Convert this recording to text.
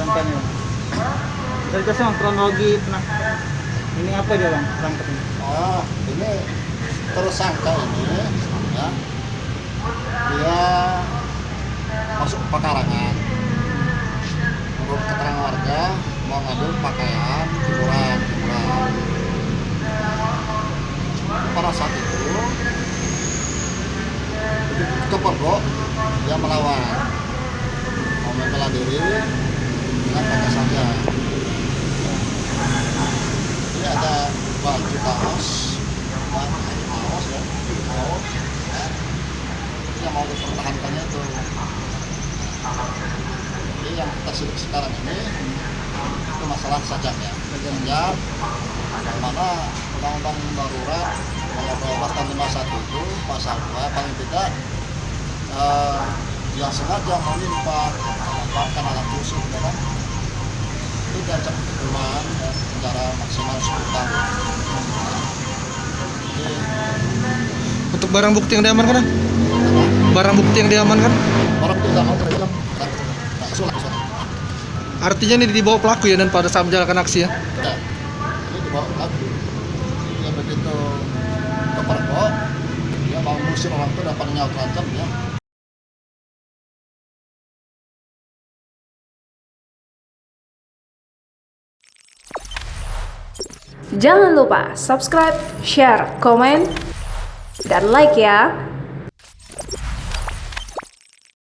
Contohnya, dari kasih bang kronologi pernah ini apa dia bang berangkat ini? Oh, ini tersangka ini ya, dia masuk pekarangan, menurut keterangan warga mau ngambil pakaian jemuran. Pada saat itu kepergok dia melawan, mau membela diri dengan pakai saja. Ini ada baju kaos ya, yang mau dipertahankannya itu. Jadi yang kita sidik sekarang ini itu masalah sajam ya, sajam mana undang-undang darurat nomor 12 tahun 51 itu pasal 2 paling tidak yang sengaja memanfaatkan alat khusus ya kan, itu diancam hukuman penjara maksimal 10 tahun. Jadi, Untuk barang bukti yang diamankan? Barang bukti yang diamankan? orang itu tidak mau terima. Artinya ini dibawa pelaku ya dan pada saat menjalankan aksi ya? Ya, ini dibawa lagi. Ya begitu kepergok, dia mau ngusir orang itu dapat nyawa terancam ya. Jangan lupa subscribe, share, komen, dan like ya.